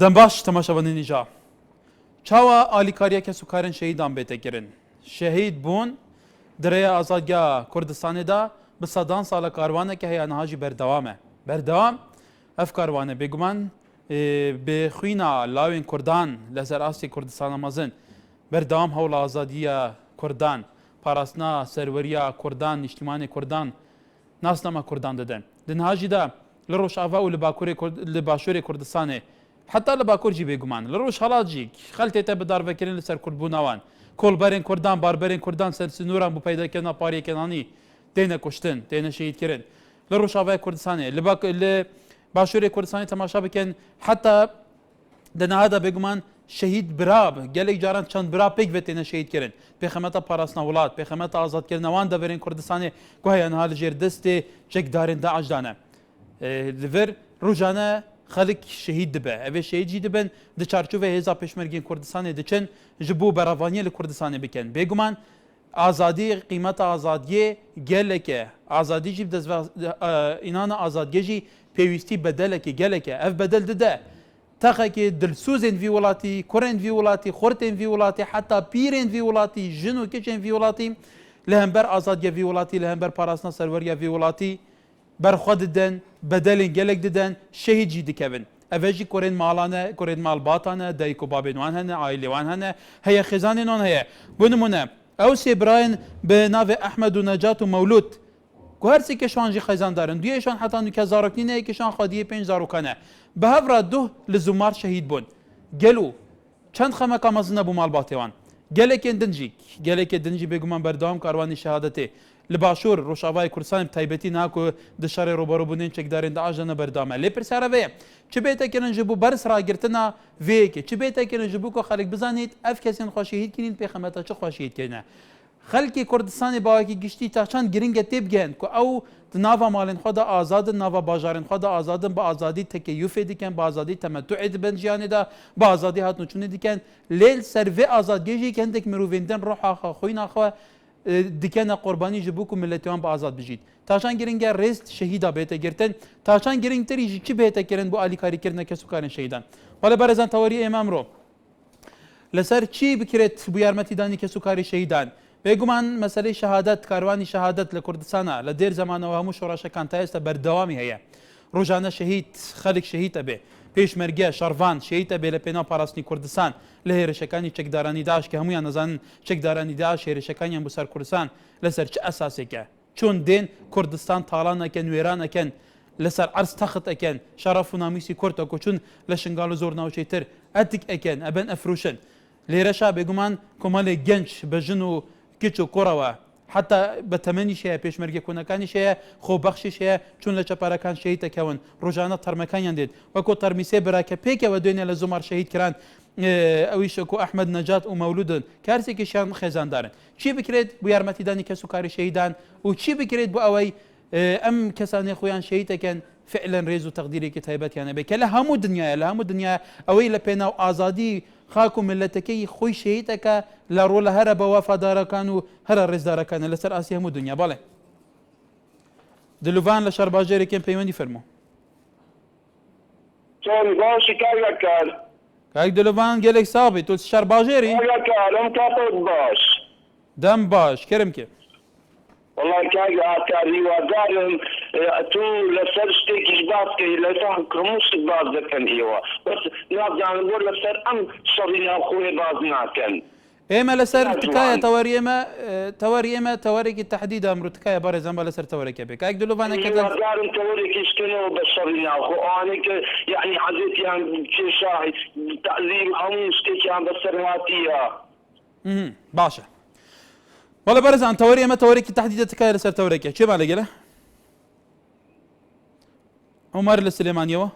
دەم باش تەماشەبەندنی جا چاوە ئالیکاریەکە سوکارن شەهیدان بێتەگرن شەهید بوون درەیە ئازادیا کوردستانێدا bi sedan sala karvaneke heye niha jî berdewam ev karwane bêguman bi xwîna lawên Kurdan li ser Asyê Kurdistana mezin berdewam hewla azadiya Kurdan parastina serweriya Kurdan niştimanê Kurdan nasnama Kurdan didin di niha jî de li Rojava û li Başûrê Kurdistanê heta li Bakur jî bêguman li Rojhilat jî xeltê te bi darvekirin li ser Kurdbûna wan kolberên Kurdan barberên Kurdan ser sinûran bû peydakirina pariyê kenanî têne kuştin, têne şehîdkirin. Li Rojavayê Kurdistanê, li Başûrê Kurdistanê temaşa bikin heta di niha de bêguman şehîd birab, gelek caran çend birab pêk ve têne şehîdkirin. Pêxemeta parastina welat, pêxemeta azadkirina wan deverên Kurdistanê ku heye niha li jêr destê çekdarên Daeş dane. Li vir rojane xelik şehîd dibe. Evê şehîd jî dibin di çarçovê hêza pêşmergên Kurdistanê diçin ji bo beravaniyê li Kurdistanê bikin. Bêguman azadî qîmeta azadiyê geleke azadî jî înana azadiyê jî pêwîstî bedelekê geleke ev bedel dide texekê dilsûzên vî welatî kurên vî welatî xurtên vî welatî heta pîrên vî welatî jin û keçên vî welatî li hember azadiya vî welatî li hember parastina serweriya vî welatî berxwe didin bedelên gelek didin şehîd jî dikevin ev jî kurên malan e kurên malbatan e dayîk û babên wan hene aîlê wan hene heye xêzanên wan heye bi nimûne ew sê birayên bi navê Ehmed û Necat û Mewlûd ku her sê keşan jî xezan darin duyêşan heta nûke zarokînê keşan xwediyê 5 zarokan e bi hevra duh li Zûmar şehîd bûn gelo çend xemeka mezin nebû malbatê wan gelekên din jî bêguman berdewam karwanê şehadetê li Başûr Rojavayê Kurdistanê taybetî niha ku di şerê robarûbûnên çekdarên Daeş de berdewam e lê pirsara vê ye çi bêtekirin ji bo bers ragirtina vê yekê çi bêtekirin ji bo ku xelek bizanît ev kesên xwe şehîd kirîn pêxemeta çi xwe şehîd kirine xelkê Kurdistanê bawekî giştî ta çend giring e têbigehen ku ew di nava malên xwe de azadin nava bajarên xwe de azadin bi azadî tekeyûfê dikin bi azadî temetûê dibin jiyanê de bi azadî hatnûçûnê dikin lê ser vê azadiyê jî kendek mirovên din roha xwe xwîna xwe dikene qurbanî ji bo ku milletê wan bi azad bijît taşan giring e rêst şehîda bête girtin taşan giringtirî jî çi bête kirin bu alîkarîkirineke sukarên şehîdan wale berezan tewerî ême emro li ser çi bikiret bu yarmetîdanîke sukarî şehîdan bêguman meselê şehadet karwanî şehadet li Kurdistana li dêr zemanewe hemû şoreşekan ta êsta berdewamî heye rojane şehîd xelek şehîd ebe pêşmerge şervan şehîd ebe li pêna parastinî Kurdistan li hêrişekanî çekdaranî Daeş ki hemûyan nizanin çekdaranî Daeş hêrişekaniyan bu ser Kurdistan li ser çi esaseke çûn tên Kurdistan talan eken wêran eken li ser ers texit eken şeref û namîsî Kurd e ku çûn li şingal û zor navçeytir etik eken eben efrûşin lêreşa bêguman komalê genç bi jin û kiç û kurawe heta bi temenî şeye pêşmerge konekanî şeye xwebexşî şeye çûn li çeperekan şehîd ekewin rojane termekaniyan dêt wekû termîsê birake pêkeve doyne li Zûmar şehîd kiran ew îş ku Ehmed Necat û Mewlûdin kersekî şiyan xêzan darin çi bikiret bu yarmetîdanîke sukarî şehîdan û çi bikiret bu ewey em kesanê xwe yan şehîd ekin fi'len rêz û teqdîrekî taybetiyan hebe ke li hemû dinyaya ewê li pênav azadî خاک و ملتەکەی خۆی شەهیدەکە لە ڕۆ لە هەرە بە وەفادارەکان و هەرە ڕێزدارەکانە لەسەر ئاسی هەموو دنیا بەڵێ دلوڤان لە شەرباژێرێکیان پەیوەندی فەرموو چۆن باشی کاکار کاک دلوڤان gelek ساڵی تۆ شەرباژێری کاکار ئەم کاتۆت باش دەم باش کرم کرد والله کاکار هیوادارم تو لەسەر شتێکیش باس کەی لەسەر هەمووشت باز دەکەن ئێوە بەس نازانم بۆ لەسەر ئەم شەڕی ناوخۆیە باز ناکەن ئێمە لەسەر تکایە تەوەری ئێمە تەوەرێکی تەحدید ئەمڕۆ تکایە بەڕێزم بە لەسەر تەوەرێکە بێ کاک دلوڤانێکە هیوادارم تەوەرێکیشکەنەوە بە شەڕی ناوخۆ ئەوانەی کە یعنی حەزێتیان کێشای تەعزیم هەموو شتێکیان بەسەر هاتیە باشە بەڵێ بەرزان تەوەری ئێمە تەوەرێکی تەحدیدە تکایە لەسەر تەوەرێکە چێمان لەگەلە عومەر لە سلێمانیەوە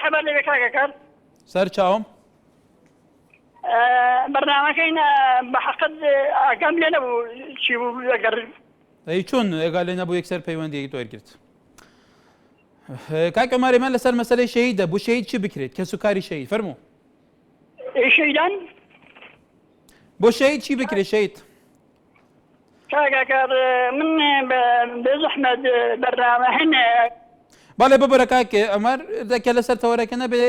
حەبەر لەوێ کاکەکەر سەر چاوم بەرنامەکەی بە حەقت ئاگام لێ نەبوو چی بوو ئەگەر ئەی چۆن ئێگا لێ نەبوو یەکسەر پەیوەندیەکی تۆ وەرگرت کاک عومەر لەسەر مەسەلەی شەهیدە بۆ شەهید چی بکرێت کە سوکاری شەهید فەرموو شەیدان بۆ شەهید چی بکرێت شەهید کاکەکەر من بێ زەحمەت بەرنامە هەنێ باڵێ ببرە کاکێ ئەمەر دەکە لەسەر تەوەرەکە نەبێ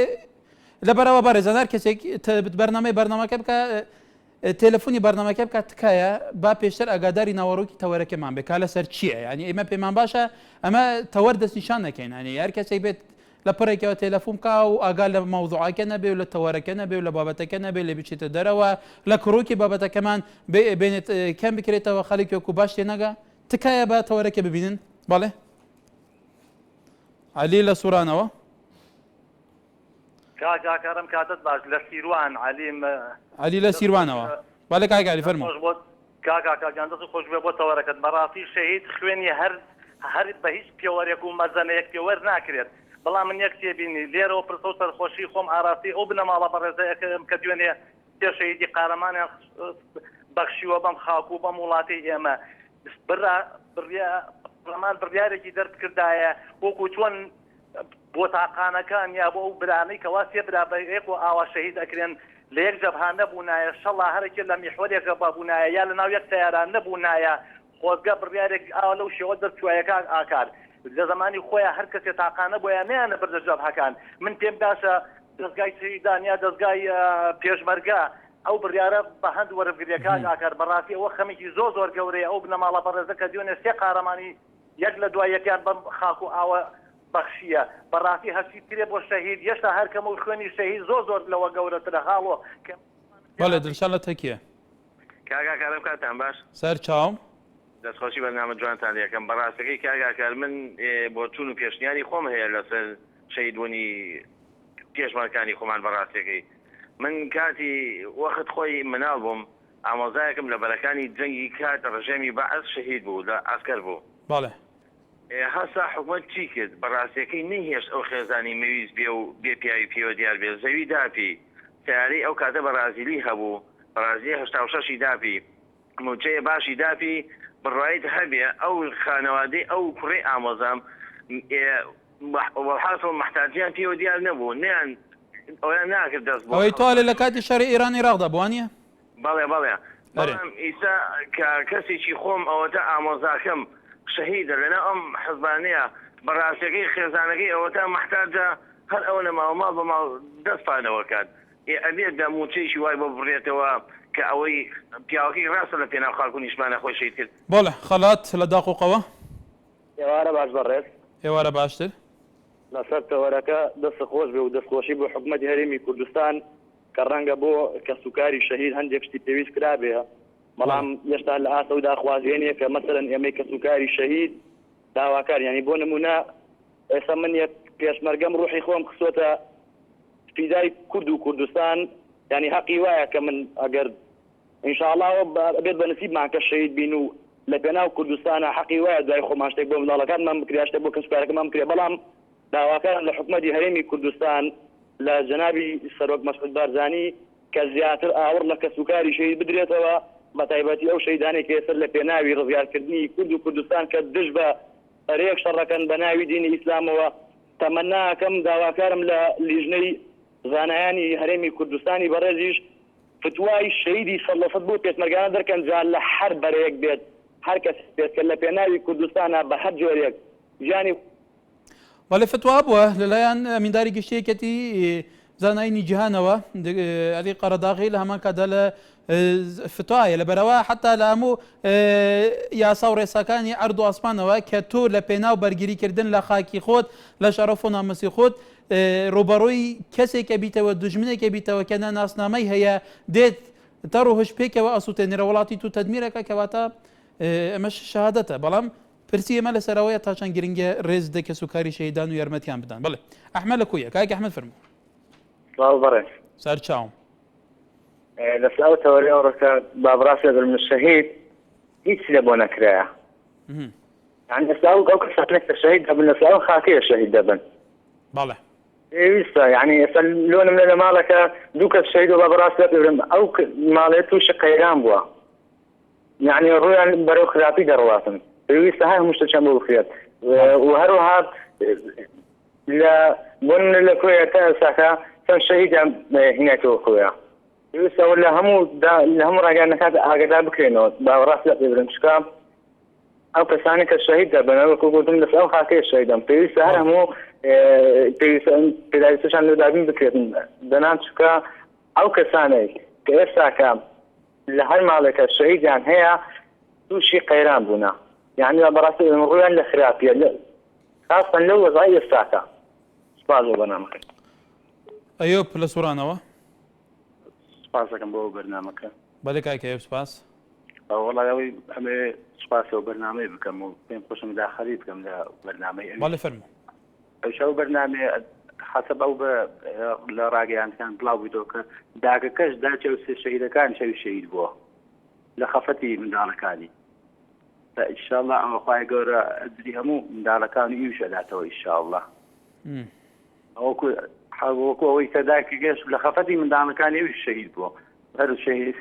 لەبەرەوە بەڕێزەدار کەسێک بەرنامەکە بکە تێلەفۆنی بەرنامەکە بکات تکایە با پێشتر ئاگاداری ناوەڕۆکی تەوەرەکەمان بێ کا لەسەر چییە ینی ئێمە پێمان باشە ئەمە تەوەر دەستنیشان نەکەین ینی هەر کەسێک بێت لە پڕێکەوە تێلەفۆن کا و ئاگا لە مەوضوعەکە نەبێ و لە تەوەرەکە نەبێ و لە بابەتەکە نەبێ لە بچێتە دەرەوە لە کڕۆکی بابەتەکەمان بێنێت کەم بکرێتەوە خەڵک وەکو باش تێنەگا تکایە بە تەوەرەکە ببینن بەڵێ علی لە سوورانەوە کاکارم کاتت باش لە سیروان علی لە سیروانەوە بالێ کاکاری فەرمو کاکاکان دەست خۆش بێ بۆ تەوەرەکەت بەڕاستی شەهید خوێنی هەر بە هیچ پێوەرێک و مەزەنەیەک پێوەەر ناکرێت بەڵام من یەک تێبینی لێرەوە پرسە و سەرخۆشی خۆم ئاراستی ئەو بنەماڵە بەڕێزەیەکەم کە دوێنێ پێ شەهیدی قارەمانیان بەخشیوە بەم خاک و بەم وڵاتی ئێمە پەرلەمان بڕیارێکی دەرکردایە وەکو چۆن بۆ تاقانەکان یا بۆ ئەو برانەی کەوا سێ برا بەیەک و ئاوا شەهید ئەکرێن لە یەک جەبهە نەبوونایە شەڵا هەرێکێ لە میحوەرێکە بابوونایە یا لە ناو یەک تەیاران نەبوونایە خۆزگە بڕیارێک ئاوا لەو شێوە دەرچوایەکە ئاکار لە زمانی خۆیان هەر کەسێ تاقانە بۆیان نیانە بەردە جەبهەکان من پێم باشە دەستگای شەهیدان یا دەستگای پێشمەرگە ئەو بڕیارە بە هەند وەرەگریەکان ئاکار بەڕاستی ئەوە خەمێکی زۆر گەورەیە ئەو بنەماڵە بەڕێزە کە دوێنێ سێ قارەمانی یەک لە دوای یەکیان بەم خاک و ئاوە بەخشیە بەڕاستی هەرچی کرێ بۆ شەهید یەشتا هەر کەم و خوێنی شەهید زۆر لەوە گەورەترە حاڵۆ بەڵێ دڵشاد لە تەکیە کاکارم کاتان باش سەر چاوم دەستخۆشی بەرنامە جوانتان یەکەم بەڕاستەکەی کاکار من بۆ چون و پێشنیاری خۆم هەیە لەسەر شەهیدبوونی پێشمەرگەکانی خۆمان بەڕاستەکەی من کاتی وەخت خۆی مناڵ بووم ئامۆزایەکم لە بەرەکانی جەنگی کات ڕژێمی بەعەز شەهید بوو لە ئاسکەر بوو بەڵێ هەستا حکومەت چی کرد بەڕاستیەکەی نەهێشت ئەو خێزانی مەویست بێ و بێ پیاوی پێوە دیار بێ زەوی داپی تیاری ئەو کاتە بەرازیلی هەبوو بەرازیلی 86 داپی موچەیە باشی داپی بڕایت هەبێ ئەو خانەوادەی ئەو کوڕی ئامۆزام حاصل محتاجیان پێوە دیار نەبوو نیان ئەویان ناکرد دەست بۆ ئەوەی توالێ لە کاتی شەڕی ئێران عێراقدا بوانە بەڵێ بەڵام ئیسا کە کەسێکی خۆم ئەوەتە ئامۆزاکەم شەهیدە لەنە ئەم حزبانەیە بەڕاستیەکەی خێزانەکەی ئەوەتە محتاجە هەر ئەوە لە ماڵ بە ماڵ دەستپانەوە کات ئەبێت دەموچەیشی وای بۆ بڕێتەوە کە ئەوەی پیاوەکەی ڕاستە لە پێناو خاڵک و نیشمانە خۆی شەهید کرد بەڵێ خەلات لە داقوقەوە ئێوارە باش بەڕێز ئێوارە باشتر لەسەر تەوەرەکە دەست خۆش بێ و دەستخۆشی بۆ حکومەتی هەرێمی کوردستان کە ڕەنگە بۆ کەسوکاری شەهید هەندێک شتی پێویست کرابێ بەڵام هێشتا لە ئاسە و داخوازێنێ کە مەسەرەن ئێمەی کەسوکاری شەهید داواکار ینی بۆ نمونە ئێستا من یەک پێشمەرگەم ڕوحی خۆم خسۆتە فیدای کورد و کوردستان ینی حەقی وایە کە من ئەگەر ئینشاءڵڵا بێت بە نسیبمان کە شەهید بین و لە پێناو کوردستانە حەقی وایە دوای خۆمان شتێک بۆ منداڵەکانمان بکرێ شتێک بۆ کەسوکارەکەمان بکرێ بەڵام داواکارم لە حکومەتی هەرێمی کوردستان لە جەنابی سەرۆک مەسعود بارزانی کە زیاتر ئاور لە کەسوکاری شەهید بدرێتەوە بە تایبەتی ئەو شەیدانێک کێسەر لە پێناوی ڕزگارکردنی کورد و کوردستان کە دژ بە هەرێک شەڕەکەن بە ناوی دینی ئیسلامەوە تەمەناکەم داواکارم لە لیژنەی زانایانی هەرێمی کوردستانی بەڕێزیش فتوای شەهیدی 100% بۆ پێشمەرگانە دەرکەن جا لە هەر بەرەیەک بێت هەر کەس بێت کە لە پێناوی کوردستانە بە هەر جۆرێک ژیانی وەڵێ فتوا بووە لەلایەن ئەمینداری گشتیەکەتی زانایانی جیهانەوە علی قەرەداغی لە هەمان کادا لە فتوایە لەبەرەوە حتا لە هەموو یاسا و ڕێساکانی ئەرد و ئاسمانەوە کە تۆ لە پێناو بەرگریکردن لە خاکی خۆت لە شەرەف و نامەسی خۆت ڕوبەڕووی کەسێکە بیتەوە دژمنێکە بیتەوە کە ناسنامەی هەیە دێت تا ڕۆهش پێکەوە ئەسووتێنێرە وڵاتی تو تەدمیرەکە کەواتە ئەمەش شەهادەتە بەڵام پرسی ئێمە لەسەرەوەیە تا چەند گرنگە ڕێز دەکە سوکاری شەهیدان و یارمەتیان بدەن بڵێ ئەحمەد لە کویە کاک ئەحمەد فەرموو بەڕێز سەر چاوم لەسەر ئەو تەوەری ئەوڕەکە بابڕاستە من شەهید هیچ لە بۆ نەکرایە یعنی ئێستا ئەو کەسانێک کە شەهید دەبن لەسەر ئەو خاکەیە شەهید دەبن بەڵێ پێویستە یعنی ئێستا لۆنم لە ماڵەکە دوو کەس شەهید و بابڕاستە ببرم ئەو ماڵێت تووشی قەیران بووە یعنی ڕویان بەرەو خراپی دەڕواتن پێویستە هەر هەموو شتێکیان بۆ بکرێت و هەروەها لە بۆن لە کۆیە تا ئێستاکە چەند شەهیدیان هینێتەوە کۆیە پێویستە لە هەموو ڕاگەیانەکات ئاگادار بکرێنەوە باڕاست لە پێبرن چکە ئەو کەسانی کە شەهید دەبن گوتم لەس ئەو خاکەی شەهیدن پێویستە هەر هەموو پێداویستیشان لەدابین بکرێتن دەنام چکە ئەو کەسانێک کە ئێستاکە لە هەر ماڵێکە شەهیدیان هەیە تووشی قەیران بوونە یعنی بەڕاستی ڕویان لە خراپیە خاصن لەو وەزای ئێستاکە سپاس بۆ بەرنامەکەی ئەیۆب لە سوورانەوە سپاسەکەم بۆ بەرنامەکە بەڵێ کاکە ئەیۆب سپاس وەڵای ئەوەی ئەمێ سپاسەوە بەرنامەی بکەم و پێم خۆشم داخەری بکەم لە بەرنامەی بەڵێ فەرموو ئەو بەرنامێ حەسەب ئەو لە ڕاگەیانتان بڵاو بوویتەوە کە داگەکەش داچە و سێ شەهیدەکان شەوی شەهید بووە لە خەفەتی منداڵەکانی ئینشاءالله ئەمە خوای گەورە ئەجری هەموو منداڵەکانی ئیوش ئەداتەوە ئینشاءالله وەکو ئەوەی کە دایکی گەشت لە خەفەتی منداڵەکانی ئیوش شەهید بووە هەر شەهید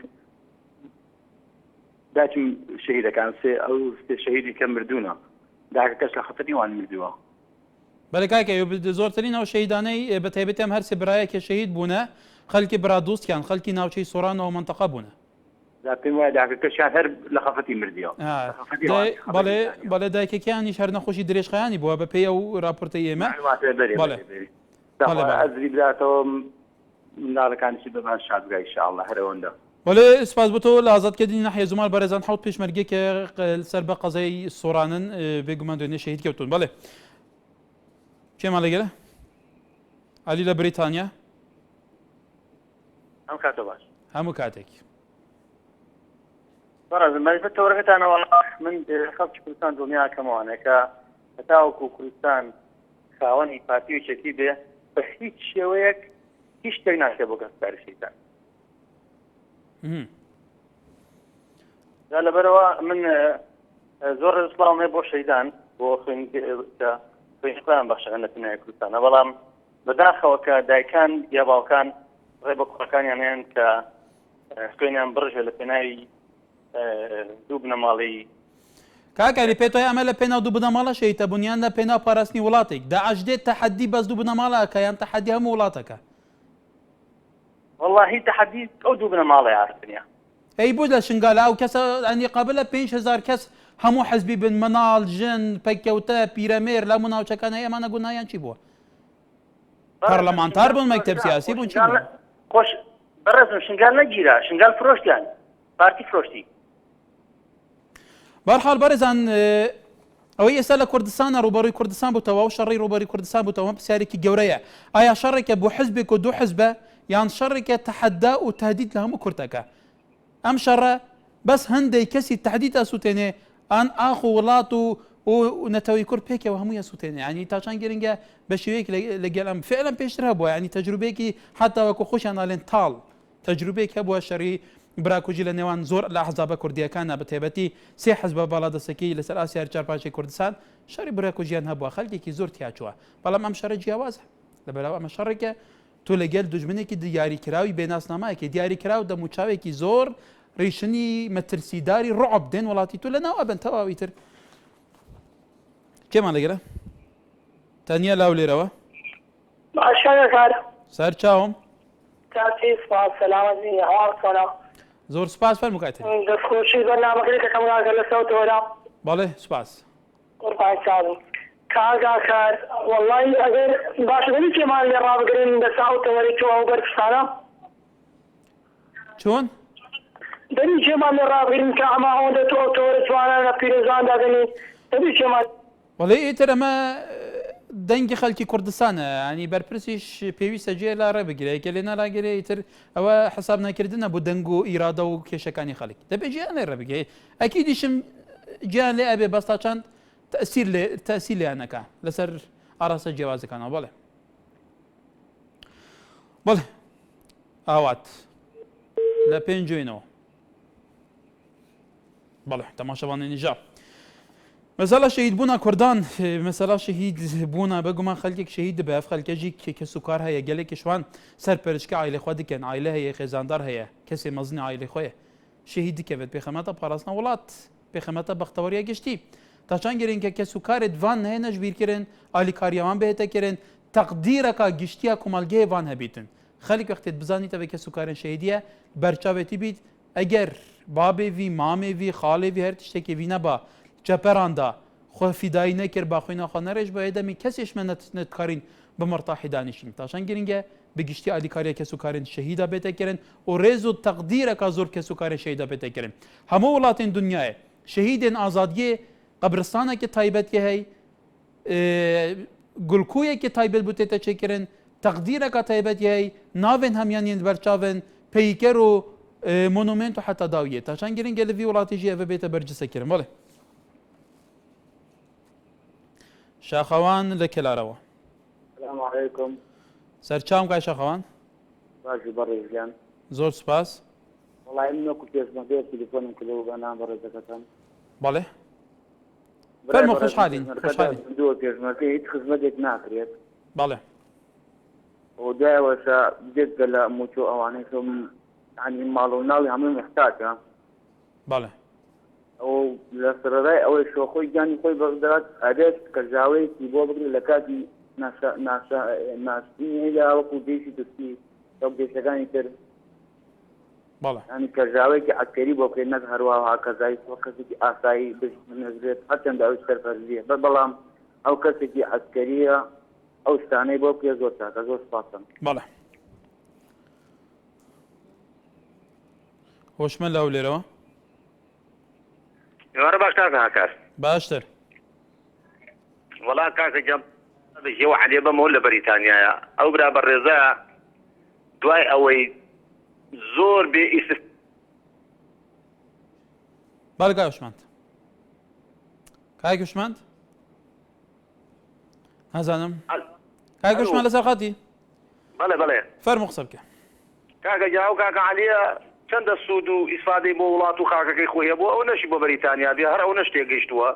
داچم شەهیدەکان ئەو سێ شەهیدی کە مردوونە داگەکەش لە خەفەتی وان مردووە بەڵێ کاکە ئەیۆب زۆرترین ئەو شەهیدانەی بە تایبەتی ئەم هەر سێ برایەکە شەهید بوونە خەڵکی برادۆستیان خەڵکی ناوچەی سۆرانەوە مەنتەقە بوونە پێم وایە داگەکەشیان هەر لە خەفەتی مردیەوە بەڵێ دایکەکەیانیش هەر نەخۆشی درێژخایانی بووە بە پێی ئەو راپۆرتەی ئێمە ئەزری بداتەوە منداڵەکانیشی بەبان شاد بگای ئینشاءالله هەر ئەوەندە بەڵێ سپاس بۆ تۆ لە ئازادکردنی ناحیە زومال بەڕێزان حەوت پێشمەرگێکە سەر بە قەزای سۆرانن بێگومان دوێنێ شەهید کەوتون بەڵێ کێمان لەگەرە عەلی لە بریتانیا ئەم کاتە باش هەموو کاتێک بەڕێزم بە تەورەکەتانەوە من خەڵکی کوردستان دڵنیاکەمەوانێک کە هەتاوەکو کوردستان خاوەنی پارتیویچێکی بێ بە هیچ شێوەیەک هیچ شتێک ناکرێ بۆ گەستکاری شەیتان لەبەرەوە من زۆر سڵاوم هەیە بۆ شەیدان بۆ خوێنیان بەخشەکەن لە پێناوی کوردستانە بەڵام بەداخەوە کە دایکان یا باوکان ڕێ بە کوڕەکانیان هێن کە خوێنیان بڕژێ لە پێناوی دوو بنەماڵی کاکاری پێتۆی ئەمە لە پێناو دوو بنەماڵە شەیتە بوونیان لە پێناو پاراستنی وڵاتێک داعش دێت تەحەدی بەس دوو بنەماڵەکە یان تەحەدی هەموو وڵاتەکە والله تحدي او دوبنا ماڵی عارفنیە ئەی بوو لە شنگالە ئەو کەسە ئەنی قابلە 5,000 کەس هەموو حەزبی بن مناڵ ژن پەککەوتە پیرەمێر لە مناوچەکانە ئێمانە گوناهیان چی بووە پەرلەمانتار بوون مەکتەب سیاسی بوون چی بوون خۆش بەڕێزم شنگال نەگیرە شنگال فرۆشتیان پارتی فرۆشتی بەرحاڵ بەڕێزان ئەوەی ئێستا لە کوردستانە ڕوبەڕووی کوردستان بووتەوە و شەڕی ڕوبەری کوردستان بووتەوە پرسیارێکی گەورەیە ئایا شەڕێکە بۆ حزبێک و دوو حزبە یان شەڕێکە تەحەدا و تهدید لە هەموو کورتەکە ئەم شەڕە بەس هەندێک کەسی تهدید ئەسووتێنێ ئان ئاخ و وڵات و نەتەوەی کورد پێکەوە هەمووی ئەسووتێنێ ینی تاچان گرنگە بە شێوەیەک لەگەڵ ئەم فعلەن پێشتر هەبووە ینی تەجروبەیەکی حتا وەکو خۆشیان ناڵێن تاڵ تەجروبەیەک هەبووە شەڕی براکوژی لە نێوان زۆر لە حەزابە کوردیەکانە بە تایبەتی سێ حەزبە باڵادەستەکەی لەسەر ئاسیا چارپاشی کوردستان شەڕی براکوژیان هەبووە خەڵکێکی زۆر تیاچووە بەڵام ئەم شەڕە جیاوازە لەبەرەوە ئەمە شەڕێکە تۆ لەگەل دوژمنێکی دیاریکراوی بێناسنامایەکی دیاریکراو دەموچاوێکی زۆر ڕیشنی مەترسیداری ڕعب دێن وڵاتی تۆ لە ناو ئەبن تەواوی تر کێمان لەگەرە تەنیا لاو لێرەوە باشەکار سەر چاوم کاتی سپاس سەلامەتی هەواڵ سەلا زۆر سپاس فەرموو کاتێ دەستخۆشی بەرنامەکەی کە کەمراگە لە سەوتەوەرا بەڵێ سپاس قوربان چاوم کاگاکار وەڵڵی ئەگەر باشە دەبی پێمان لێ ڕابگرین لە ساوتەوەری تۆ ئەو بەرپرسانە چۆن دەبی پێمان لێ ڕابگرین کە ئەمە ئەوەندە تۆ ئەوتەوەرە جوانە لە پیرۆزان دادەنی دەبی پێمان وەڵێ ئیتر ئەمە دەنگی خەڵکی کوردستانە ینی بەرپرسیش پێویستە جێ لا ڕێبگرێ کە لێ نالاگەرێ ئیتر ئەوە حساب ناکردنە بۆ دەنگ و ئیرادە و کێشەکانی خەڵک دەبێت گیان لێ ڕێبگێ ئەکی دیشم گیان لێ ئەبێ بەستا چەند تەسییر لێیانەکە لەسەر ئاراستە جیاوازەکانەوە بڵێ بڵێ ئاوات لە پێنجێنەوە بەڵێ تەماشەوانی نیژا مەسەلا شەهید بوونا کوردان مەسەلا شەهید بوونا بەگومان خەڵکێک شەهید دەبێ خەڵکەژی کە سوکار هەیە گەلێکیشوان سەر پەرشکە عایلە خوا دکەن عایلە هەیە خێزاندار هەیە کەسێ مەزنی عایلە خۆیە شەهید دکەوێت پێخەمەتە پاراستنە وڵات پێخەمەتە بەختەوەریە گشتی تاچان گرین کە سوکارێت وان هێنە ژبیرکردن ئالیکاریەوان بهێتەکردن تەقدیرەکە گشتیا کومەلگەیە وان هەبیتن خەڵک وەختێت بزانیتەوە کە سوکارن شەهیدیە بەرچاوێتی بیت ئەگەر بابێوی مامێوی خاڵێوی هەر تشتێکی وی نەبا جەپەراندا خۆ فیدایی نەکرد باخۆی ناخۆنەرێش بە دەمی کەسێشمە نەتکارین بمەڕتاحی دانیشین تاشان گرنگە بگشتی ئالیکاریە کەس و کارن شەهیدا بێتەکردن و ڕێز و تەقدیرەکە زۆر کەس و کارە شەهیدا بێتەکردن هەموو وڵاتین دنیاە شەهیدێن ئازادیە قبرستانێکی تایبەتی هەی گولکوویەکی تایبەت بوتێتە چێکردن تەقدیرەکە تایبەتی هەی ناوێن هەمیانین بەرچاون پەیکەر و مۆنومنت و حتا داویە تاشان گرنگە لەوی وڵاتیژی ئەوە بێتە بەرجسەکردن بڵێ شاخەوان لە کێلارەوە السلام عليكم سەرچاوم کای شاخەوان باجي بريزيان زۆر سپاس والله انه كنت اسمع بيه تليفون كله انا برزكتان بەڵێ فەرمو خۆشحالین خۆشحالین دو اسمع هيك خدمتك ناكريت بەڵێ وداي وسا جد لا موتو او يعني مالو ناوي عمل محتاج بەڵێ او لسرراي او شو خوي جاني خوي بغداد ادات كجاوي كيبو بغل لكاتي ناس هي وقو ديشي تسي تو ديشغاني تر بەڵێ يعني كجاوي كي عسكري بوكي نظهر وهكذا وقتي اساي بنزلت حتى عند اوستر فرزيه بلام او كسي عسكريه او ستاني بوكي زوتا زوت فاطم بەڵێ هۆشمە لەو لێرەوە ێوارە باش کاکە هاکاس باشتر وڵا کاکە جەم ژێوە عەلێ بەمەوە لە بەریتانیایە ئەو برا بەڕێزە دوای ئەوەی زۆر بێ ئیسف بەڵێ کای هوشمەند کای هوشمەند نازانم کای هوشمەند لەسەر خەتی بەڵێ بەڵێ فەرموو قسە بکە کاکە جاو کاکە عەلیە چەندە سوود و ئیسفادەی بۆ وڵات و خاکەکەی خۆی هەبوو ئەو نەشی بۆ بەریتانیا بێ هەر ئەو نە شتێک گەیشتووە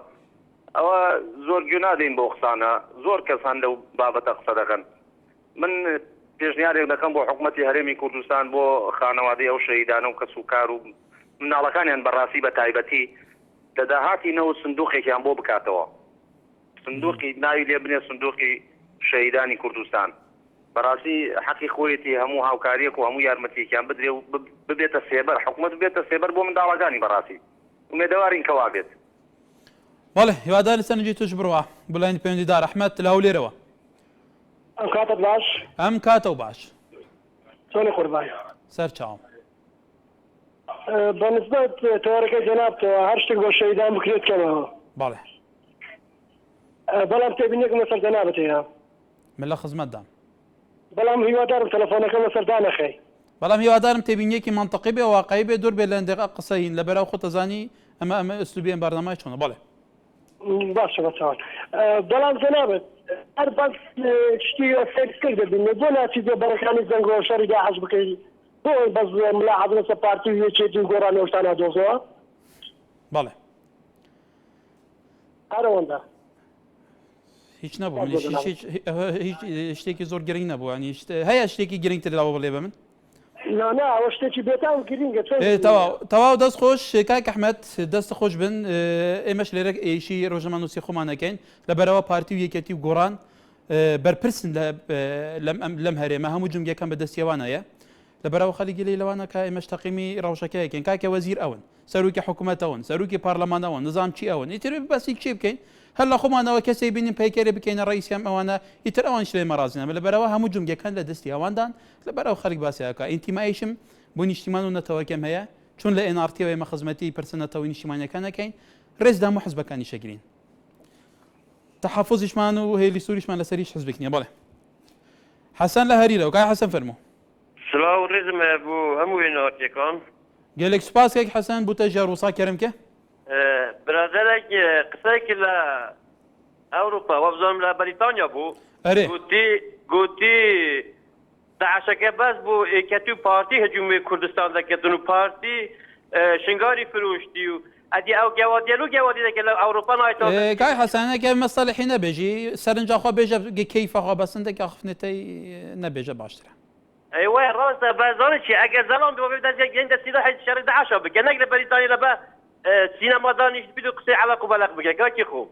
ئەوە زۆر گوێ نادەین بۆ قسانە زۆر کەس هەن لەو بابەتە قسە دەکەن من پێشنیارێک دەکەم بۆ حکوومەتی هەرێمی کوردستان بۆ خانەوادەی ئەو شەهیدانە و کەس و کار و مناڵەکانیان بەڕاستی بە تایبەتی دەداهاتینەوە سندوقێکیان بۆ بکاتەوە سندوقی ناوی لێ بنێ سندوقی شەهیدانی کوردستان بەڕاستی حەقی خۆیەتی هەموو هاوکاریەک و هەموو یارمەتیەکیان بدرێ و ببێتە سێبەر حکوومەت بێتە سێبەر بۆ منداڵەکانی بەڕاستی ومێدەوارین کەوا بێت بەڵێ هیوادار لە سەرنجی توش بڕوە بڵێن پەیوەندیدار ئەحمەد لە هەولێرەوە ئەم کاتت باش ئەم کاتە و باش چۆنی قوربان سەر چاوم بەنسبەت تۆڕەکەی جەنابتەوە هەر شتێک بۆ شەهیدان بکرێت کەمەوە بەڵێ بەڵام تێبینێکم لەسەر جەنابەت هەیە من لە خزمەتدام بەڵام هیوادارم تەلەفۆنەکەم لەسەر دانەخەی بەڵام هیوادارم تێبینیەکی منطقی بێ واقعی بێ دوور بێ لە ئەندێقە قسەین لە بەراو خۆ تەزانی ئەمە ئەسلوبیان بەرنامای چۆنە بەڵێ باشە بەچاوان بەڵام جەنابەت هەر بەس شتی فێکسکرد دەبینێ بۆ ناچی دێ بەڕەکانی زەنگۆ شەڕی داعش بکەی بۆ بەس ملاحەز لەسەر پارتی و یەکێتی و گۆڕانی ئەوشتانە دۆزەوە بەڵێ هەرەوەندا هیچ نەبوو هیچ شتێکی زۆر گرنگ نەبوو ینی هەیە شتێکی گرنگتر لەوە بڵێ بە من نا ئەوە شتێکی بێتاو گرینگە تەواو دەست خۆش کاک ئەحمەد دەست خۆش بن ئێمەش لێرە ئێشی ڕۆژەمان نووسی خۆمانەکەین لەبەرەوە پارتی و یەکێتی و گۆڕان بەرپرسن لەم هەرێمە هەموو جنگەکەم بەدەستیەوانەیە لەبەرەوە خەڵکی لێ لەوانە کە ئێمەش تەقیمی ڕەوشەکەیەکەین کاکە وەزیر ئەون سەرروکی حکوومەتەوەن سەرروکی پارلەمانەوە نظام چی ئەوەن ئیتر بەسی چی بکەین هەر لە خۆمانەوە کەسێ بینیم پەیکەرێ بکەینە ڕئیسیان ئەوانە ئیتر ئەوان شلێ مەڕازنەمە لەبەرەوە هەموو جنگەکان لە دەستی ئەواندان لەبەرەوە خەڵک باسیەکە ئینتیمایشم بۆ نیشتیمان و نەتەوەکەم هەیە چون لە ئێنارتیەوە ئێمە خزمەتی پرسنەتەوەی نیشتیمانیەکان نەکەین ڕێزدا و حزبەکانی شەگرین تەحافظیشمان و هێلی سووریشمان لەسەریش حزبێک نییە بڵێ حەسەن لە هەریرەوە کای حەسەن فەرموو سلااو ڕێزمە بۆ هەموو وێنەوەتیەکان گەلێک سوپاس کێک حەسەن بوتە ژێڕووسا کەرمکە برادەرێک قسەیەکی لە ئەوروپا وەبزانم لە بەریتانیا بوو گوتی داعشەکە بەس بۆ ئێکەتی و پارتی هەجومی کوردستان دەکردن و پارتی شنگاری فرۆشتی و ئەدی ئەو گەوادیێن و گەوادی دەکرد لە ئەوروپا نایەتەوە کای حەسەنەکە مەسەڵحی نەبێژی سەرنجاخوا بێژە کەیفەخوا بەسندێکە خفنێتەی نەبێژە باشترە ئەیوە ڕاستە بەزانێکی ئەگەر زەڵام بۆ بێدەگەین دەستی حیز شەڕی داعشە بکە نەک لە بەریتانیا لە بە سینەما دانیشت بید و قسەی عەلەق و بەلەق بکە کاکی خۆ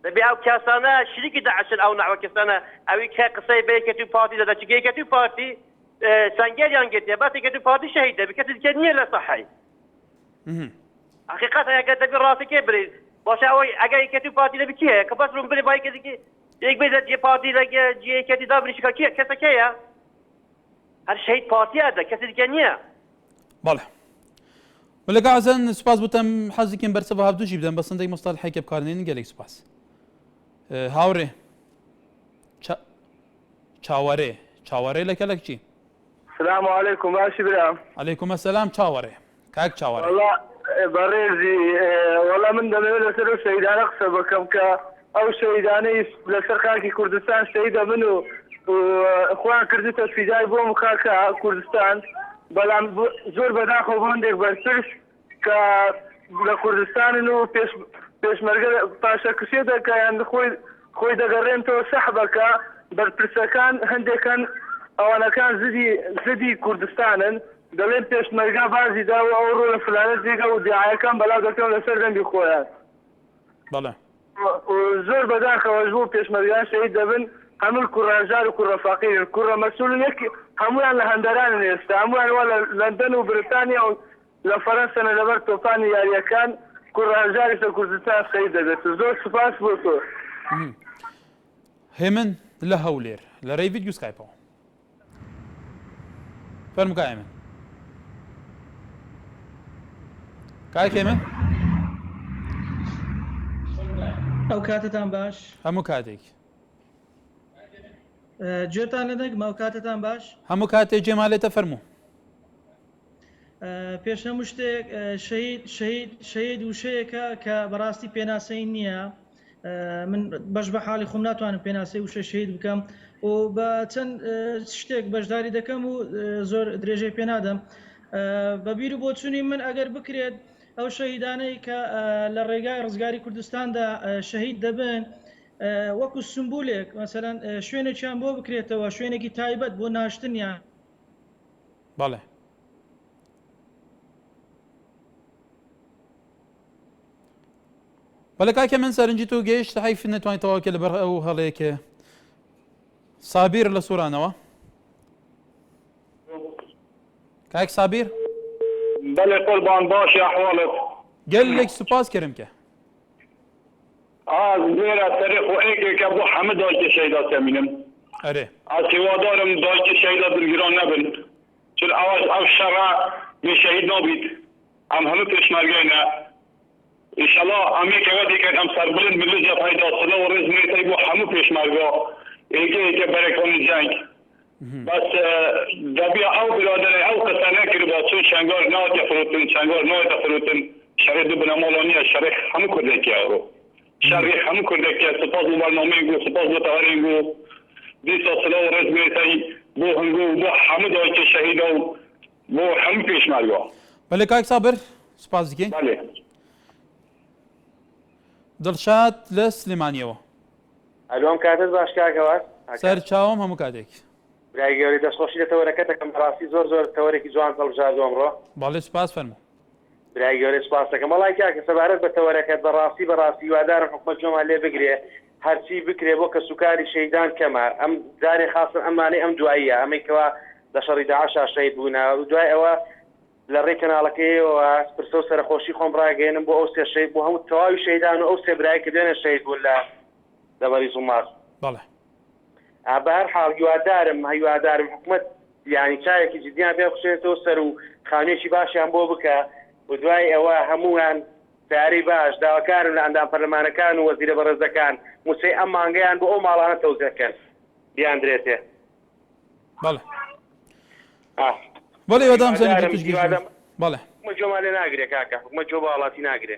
دەبێ ئەو کەسانە شریکی داعشن ئەو نەحوە کەسانە ئەوی کە قسەی بە یەکەتی و پارتی دەدا چگە یەکەتی و پارتی سەنگەریان گرتێ بەس یەکەتی و پارتی شەهید دەبێ کەسی دیکە نییە لە سەحەی حقیقەتە ئەگەر دەبێ ڕاستیکێ برێ باشه ئەوەی ئەگەر یەکێتی پارتی لە بکیە کە بەس ڕوون بێ با کەسێکی یەک بێت جێ پارتی لە یەکێتی دابریشکە کێ کەسەکەیە هەر شەهید پارتیادە کەسی دیکە نییە. بەڵێ بەلێک ئازان سوپاس بوتم حەزێکم بەرسە بە هەفتووشی بدەم بە سندەی مستەلحێکی بکارهێنین گەلێک سوپاس. هاوڕێ چاوەڕێ لە کەلک چی؟ السلام عليكم باشي برام. عليكم السلام چاوەڕێ کاک چاوەڕێ. والله بريزي والله من دم لسر الشهيدان اقصى بكم او شهيداني لسر خاكي كردستان شهيده منو واخوان كردتا في جاي بوم خاكا كردستان بلام زور بداخل بوندك برسلش ك لكردستان انه پیش مرګ پاشا کشیده ک اند خوي دغرين تو سحبك برپرسکان هندکان اوانا كان زدي كردستان دلين پیش مرګا بازي دا او رول فلانه دیګه او دعايه کان بلا دکتور لسر دم بخويا بله وزور بداخل وجبو پیش مرګا شهيد دبن همل كراجال وكرة فقير كرة مسؤول لك هموان لهندران نيست هموان ولا لندن وبريطانيا لفرنسا لبر توفاني يا كان كراجال في كردستان سيدة بس زور سپاس بوتو هيمن لهولير لري فيديو سكايبو فرمو كايمن كاي كيمن ئەو کاتتان باش هەموو کاتێک گوێتان لەدەگمە ئەو کاتتان باش هەموو کاتێک جێمالێتە فەرموو پێش هەموو شتێک شەهید وشەیەکە کە بەڕاستی پێناسەی نییە من بەش بە حاڵی خۆم ناتوانم پێناسەی وشە شەهید بکەم و بە چەند شتێک بەشداری دەکەم و زۆر درێژەی پێنادەم بە بیر و بۆچوونی من ئەگەر بکرێت ئەو شەهیدانەی کە لە ڕێگای ڕزگاری کوردستاندا شەهید دەبن وەکو سمبولێک مەسەلەن شوێنێکیان بۆ بکرێتەوە شوێنێکی تایبەت بۆ ناشتنیان. بەڵێ بەڵێ کاکە من سەرنجی تۆ گەیشت حیف نەتوانیت تەواوکە لەبەر ئەو هەڵەیەکە سابیر لە سوورانەوە کاک سابیر بله قربان باشی احوالت گەلێک سوپاس کردم کە از میره طریق و ایکی که بو همه داشت شهیدات امینم ئەرێ از هوادارم داشت شهیدات دلگیران نبن چون او شرع به شهید نبید هم همه پیشمرگینه انشالله امی که ودی که هم سربلند ملی جبهه داخله و رزمی تایی بو همه پیشمرگا ایکی برکان جنگ بس دبی او برادر او قصانه کرده چون شنگار نهات فروتن شنگار نهات فروتن شرح دو بنامالانی شرح همه کرده که رو شرح همه کرده که سپاس بو برنامه گو سپاس بو تهرین گو دیسا صلاح و رزمی تایی بو هنگو بو همه داشت شهید و بو همه پیشمرگا بەڵێ کاک سابر سوپاس دیکەین بله دڵشاد لە سلێمانیەوە ئەلۆم کاتت باش کاکەوە سەر چاوم هەموو کاتێک برای گەوری دەستخۆشی لە تەوەرەکەتەکەم بەڕاستی زۆر تەوەرێکی جوان هەڵبژاردووە ئەمڕۆ باڵێ سوپاس فەرموو برای گەورەی سوپاس دەکەم وەڵای کاکە سەبارەت بە تەوەرەکەت بەڕاستی هیوادارم حکومەت جۆمان لێ بگرێ هەرچی بکرێ بۆ کە سوکاری شەیدان کەمە ئەم دارێ خاصن ئەمانەی ئەم دواییە ئەمەیکەوە لە شەڕی داعشا شەهید بوونەوە و دوای ئەوە لە ڕێی کەناڵەکەیەوە پرسە و سەرخۆشی خۆم ڕاگەێنم بۆ ئەو سێ شەهید بۆ هەموو تەواوی شەیدان و ئەو سێ برای کە دوێنێ شەهید بوون لە بەریز و ماس بەڵێ بە هەر حاڵ هیوادارم حکومەت یعنی چایەکی جدیان پێ بخشێتەوە سەر و خانێکی باشیان بۆ بکە و دوای ئەوە هەمووان تیاری باش داواکارن لە ئەندام پەرلەمانەکان و وەزیرە بەڕێزەکان موسەی ئەم مانگەیان بۆ ئەو ماڵانە تەوزێکەن بیان درێتێ بەڵێ بەڵێ وەدام سەرنجی توشگیر بەڵێ حکومەت جۆمان لێ ناگرێ کاکە حکومەت جۆ بە وڵاتی ناگرێ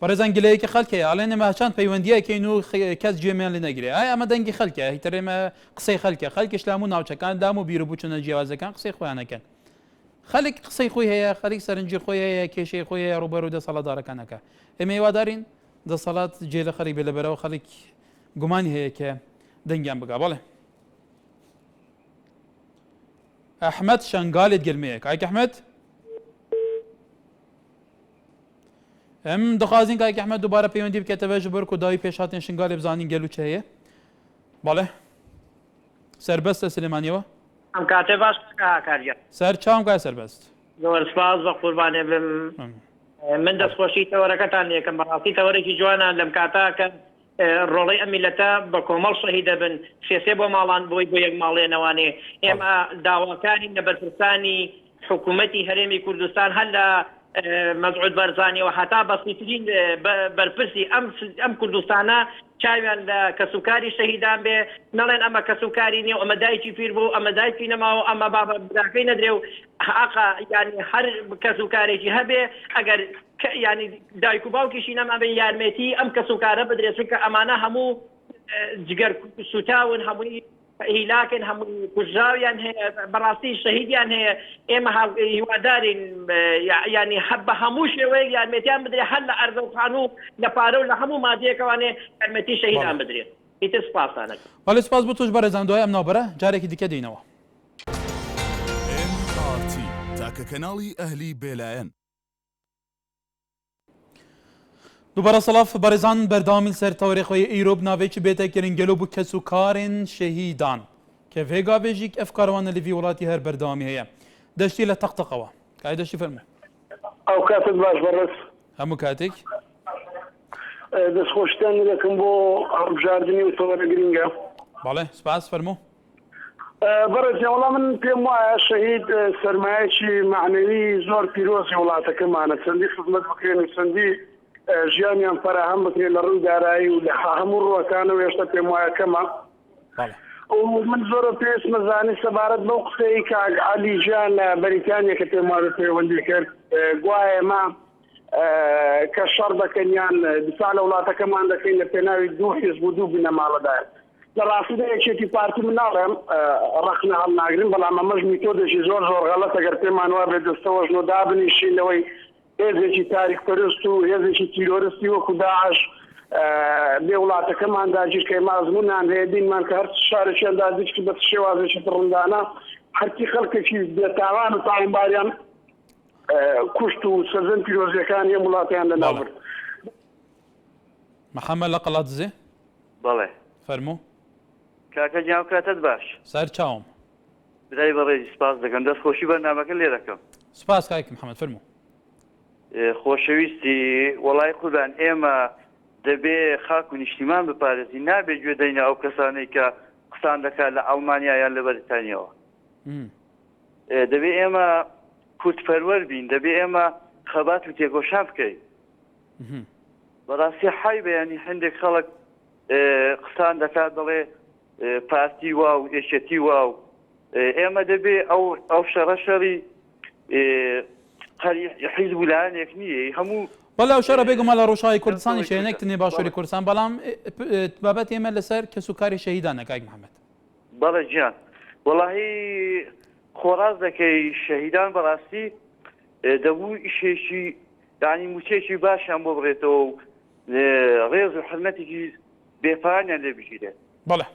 بەڕێزان گلەیەکی خەڵکەیە ئەڵێن ئێمە چەند پەیوەندیەکەین و کەس گوێمیان لێ نەگرێ ئایا ئەمە دەنگی خەڵکە هیتر ئێمە قسەی خەڵکە خەڵکیش لە هەموو ناوچەکان دام و بیر و بچونە جیاوازەکان قسەی خۆیانەکەن خەڵک قسەی خۆی هەیە خەڵک سەرنجی خۆی هەیە کێشەی خۆی هەیە ڕوبەر و دەسەڵاتدارەکانەکە ئێمە هیوادارین دەسەڵات جێ لە خەڵک بێ لەبەرەوە خەڵک گومانی هەیە کە دەنگیان بگا بەڵێ ئەحمەد شەنگالێت گەلمەیە کاک ئەحمەد ئەم دەخوازین کاک ئەحمەد دووبارە پەیوەندی بکەتەوە ji ber ku dawî pêşhatên Şingalê bizanîn gel û çi heye بەڵێ سەربەستە سلێمانیەوە ئەم کاتێ باش کاریە سەر چاوم کای سەربەست زۆر سپاس بە قوربانێ بم من دەستخۆشی تەوەرەکەتان لێکم بەڕاستی تەوەرێکی جوانە لەم کاتا کە ڕۆڵەی ئەم میلەتە بە کۆمەڵ شەهید دەبن سێسێ بۆ ماڵان بۆی بۆ یەک ماڵێنەوانێ ئێمە داواکاری لە بەرپرسانی حکوومەتی هەرێمی کوردستان هەر لە مەزعود بەرزانی و هەتا بەسیترین بەرپرسی ئەم کوردستانە چاویان لە کەسوکاری شەهیدان بێ نەڵێن ئەمە کەسوکاری نیە ئەمە دایکی پیر بوو ئەمە دایکی نەماوە ئەمە بابە براکەی نەدرێ و حقا ینی هەر کەسوکارێکی هەبێ ئەگەر ینی دایک و باوکیشی نەمابێ یارمێتی ئەم کەسوکارە بدرێت کە ئەمانە هەموو جگەر سوتاون هەمووی هیلاکن هەمووی کوژاویان هەیە بەڕاستی شەهیدیان هەیە ئێمە هیوادارین ینی هەب بە هەموو شێوەیە یارمێتیان بدرێت هەر لە ئەرزەوخان و لە پارە و لە هەموو مادەیەکەوانێ یارمەتی شەهیدان بدرێت ئیتر سپاسانەکە بەڵێ سپاس بۆ توش بەڕێزان دوای ئەم ناوبەرە جارێکی دیکە دێینەوە MRT تاکە کەناڵی ئەهلی بێلایەن دووبارە سەڵاف بەڕێزان بەرداوامی سەر تەوەریخۆی ئیرۆ ناوێکی بێتەکردن گەلۆ بوو کەسوکارên شەهیدان کە vêgavêjîk ev karwana li vî welatî her berdewamî heye deştî li teqteqewa kayê deştî fermo ئەو کاتت باش بەڕێز hemû katێک دەستخۆشتان دەکەم بۆ هەڵبژاردننی و تۆوەرە گرینگە بەڵێ سپاس فەرموو بەڕێز وەڵام من پێم وایە شەهید سەرمایەکی معنەوی زۆر پیرۆزی وڵاتەکەمانە چەندی خزمەت بکرێن و چەندی ژیانیان فەراهەم بکرێن لە ڕووی دارایی و لە هەموو ڕوەکانەوە هێشتا پێم وایە کەمە من زۆرە پێست مەزانی سەبارەت بەو قسەی کاک عەلی گیان لە بەریتانیا کە پێم وایە پەیوەندی کرد گوایە ئێمە کە شەڕ دەکەن یان دیفاع لە وڵاتەکەمان دەکەین لە پێناوی دوو حیزب و دوو بنەماڵەدایە لە ڕاستیدا یەکێتی پارتی من ناڵێم ڕەخنە هەڵناگرن بەڵام ئەمەش میتۆدێکی زۆر زۆر غەڵەت ئەگەر پێمان وا بێت دەستەوەژنۆ دابنیشینەوەی هێزێکی تاریخپەرست و هێزێکی تیرۆریستی وەکو داعش بێ وڵاتەکەمان داگیر کە مازمونان هەیە دینمان کە هەر شارێکیان دادیچکە بە شێوازێکی ڕوندانە هەرکی خەڵکێکی بێتاوان و تاوانباریان کوشت و سەرزەن پیرۆزیەکان هەیە وڵاتیان لەناوبرد محەممەد لە قەڵات زێ بەڵێ فەرموو کاکە جیان کاتت باش سەر چاوم برای بەڕێزی سپاس دەکەم دەستخۆشی بەرنامەکە لێ دەکەم سپاس کاک محەممەد فەرموو خۆشەویستی وەڵای خوددان ئێمە دەبێ خاک و نیشتیمان بپارێزی نابێت گوێ دەینە ئەو کەسانەی کە قسان دەکات لە ئەڵمانیا یان لە بەریتانیەوە دەبێ ئێمە کورتپەروەر بین دەبێ ئێمە خەبات و تێگۆشان بکەین بەڕاستی حای بەیانی هەندێک خەڵک قسان دەکات دەڵێ پارتی وا و ئێشەتی وا و ئێمە دەبێ ئەو شەڕە شەڕی حیزب وولایەنێک نییە هەموو بەڵێ ئەو شەڕە بێگومان لە ڕۆژاوی کوردستانی شوێنێک تنێ باشووری کوردستان بەڵام بابەت ئێمە لەسەر کەسوکاری شەهیدانە کاک محەممەد بەڵێ گیان وەڵاهی خۆڕاز دەکەی شەهیدان بەڕاستی دەبوو ئیشێکی دانی موچێکی باشیان بۆ بڕێتەوە و ڕێز و حرمەتێکی بێپانیان لێ بگیرێت بەڵێ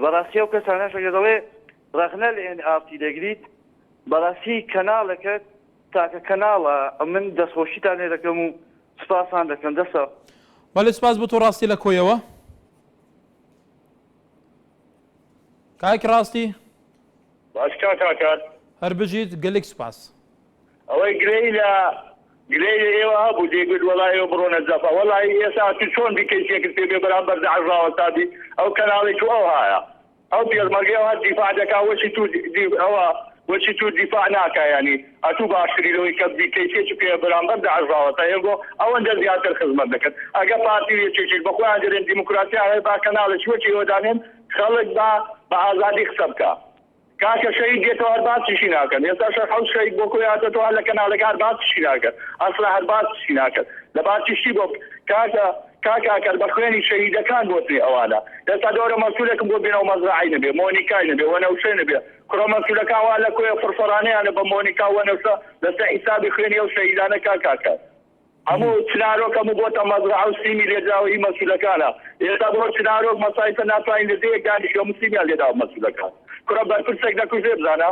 بەڕاستی ئەو کەسانەشەکە دەڵێ ڕەخنە لە NRT دەگریت بەڕاستی کەناڵەکەت تاکە کەناڵە من دەستخۆشیتان لێ دەکەم و سپاسان دەکەم دەسە بەڵێ سپاس بۆ تۆ ڕاستی لە کۆیەوە کاک ڕاستی باش کاکات هەر بژیت گەلێک سپاس ئەوەی گرەی لە ئێوە هەبوو دێگوت وەڵایەوە بڕۆنە زەفا وەڵی ئێستا تو چۆن بیکەیتێکت پێ بێ بەرامبەر دەعژاوە تابی ئەو کەناڵێک و ئەو هایە ئەو پێزمەرگەوە دیفاع دەکا وەچی تو ئەوە وەچی تو دیفاع ناکە ینی ئەتوو باشترینەوەی کە بیکەیتێکی پێ بەرامبەر دەعژاوە تا هێگۆ ئەوەندە زیاتر خزمەت دەکەن ئەگە پارتی یەکێکی بەخۆیان دەرێن دیموکراسی هەیە با کەناڵێکی وەکی ئەوەدانێن خەڵک بە ئازادی قسە بکە کاکە شەهید دێتەوە هەر باسیشی ناکەن ئێستا حەوت شەهید بۆ خۆی هاتێتەوە لە کەناڵەکە هەر باسیشی ناکەن ئەسڵا هەر باسیشی ناکەن لە باسیشی بۆ کاکەکەر بە خوێنی شەهیدەکان بۆتێ ئەوانە ئێستا دەورە مەسوولێکم بۆ بێنەوە مەزرعی نەبێ مۆنیکای نەبێ وەنەوشێ نەبێ کوڕە مەسوولەکان وا لە کۆیە فڕفڕانەیانە بە مۆنیکا وەنەوشە لەسەر حیسابی خوێنی ئەو شەهیدانە کاکە هەموو چنارۆکەم بۆتە مەزرع و سیمی لێدراوەی مەسوولەکانە ئێستا بۆ چنارۆک مەسایفە ناتوانین لە دەیەک دانیشتوە مسیمیان لێداوە مەسوولەکان کوڕە بەرپرسێک دەکوژێ بزانە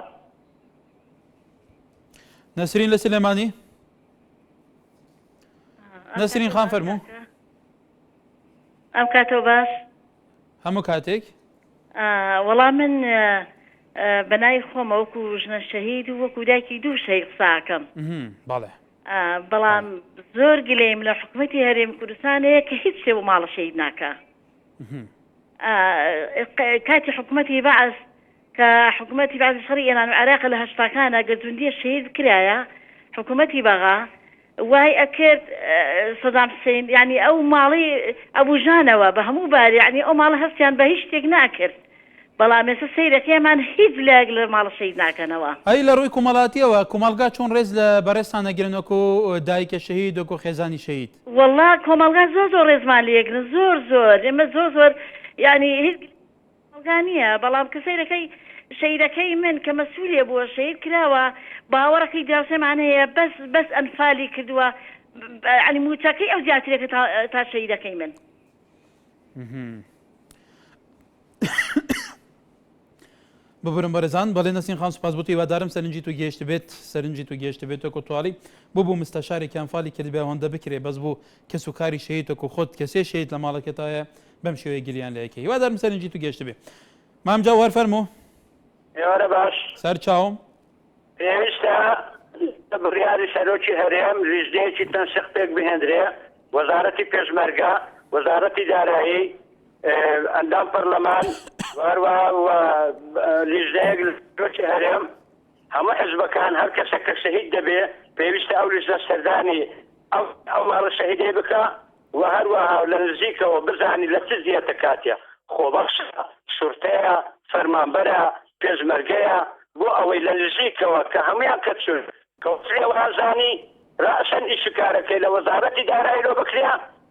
نەسرین لە سلێمانی نەسرین خان فەرموو ئەم کاتەوە باش هەموو کاتێک وەڵام من بەنای خۆمە وەکو ژنە شەهید و وەکو دایکی دوو شەی قساکەم بەڵێ بەڵام زۆر گلەیم لە حکوومەتی هەرێمی کوردستان هەیە کە هیچ شێ بۆ ماڵە شەهید ناکە. کاتی حکوومەتی بەعەس کە حکوومەتی بەعەس شەڕی ئێران و عێراق لە هەشتاکانە گەرجوندیە شەهید کرایە حکوومەتی بەغا وای ئەکرد سەدام حوسێن یعنی ئەو ماڵی ئەبوژانەوە بە هەموو باری یعنی ئەو ماڵە هەستیان بە هیچ شتێک ناکرد. بەڵام ئێستا سەیرەکەیمان هیچ لایەک لە ماڵە شەهید ناکەنەوە. ئەی لە ڕووی کۆمەڵاتیەوە کۆمەڵگا چۆن ڕێز لە بەڕێستان نەگرن وەکو دایکە شەهید وەکو خێزانی شەهید؟ وەڵڵا کۆمەڵگا زۆر ڕێزمان لێگرن زۆر ئێمە زۆر یعنی هیچ کۆمەڵگا نییە بەڵام کە سەیرەکەی شەیدەکەی من کە مەسئولێ بووە شەهید کراوە باوەڕەکەی دراوسێمان هەیە بەس ئەنفالی کردووە ینی موچەکەی ئەو زیاترێکە تا شەیدەکەی من. ببرم بەرەزان بەڵێ نەسین خان سوپاس بۆ هیوادارم سەرنجی تو گەیشت بێت وەکو تواڵی بوو مستەشارێکی ئەنفالی کرد بێ ئەوەندە بکرێ بەس بوو کەس و کاری شەهید وەکو خۆت کەسێ شەهید لە ماڵەکەتایە بەم شێوەیە گریان لەیەکە هیوادارم سەرنجی تو گەیشت بێ. مامجا وەرفەرموو. ئێوارە باش سەر چاوم پێویستە بڕیاری سەرۆکی هەرێم لیژنەیەکی تەنسیق پێک بهێنرێ وەزارەتی پێشمەرگە وەزارەتی دارایی ئەندام پەرلەمان وەروەها لیژنەیەک لە سەرۆکی هەرێم هەموو حزبەکان هەر کەسە کە شەهید دەبێ پێویستە ئەو لیژنە سەردانی ئەو ماڵە شەهیدێ بکە و هەروەها لە نزیکەوە بزانی لە چ زیاتە کاتێ خۆبەخشە سورتەیە فەرمانبەرە پێشمەرگەیە بۆ ئەوەی لە نزیکەوە کە هەمویان کە چون کەوترێەوە ئازانی ڕەسەن ئیشکارەکەی لە وەزارەتی دارایی لۆ بکرێ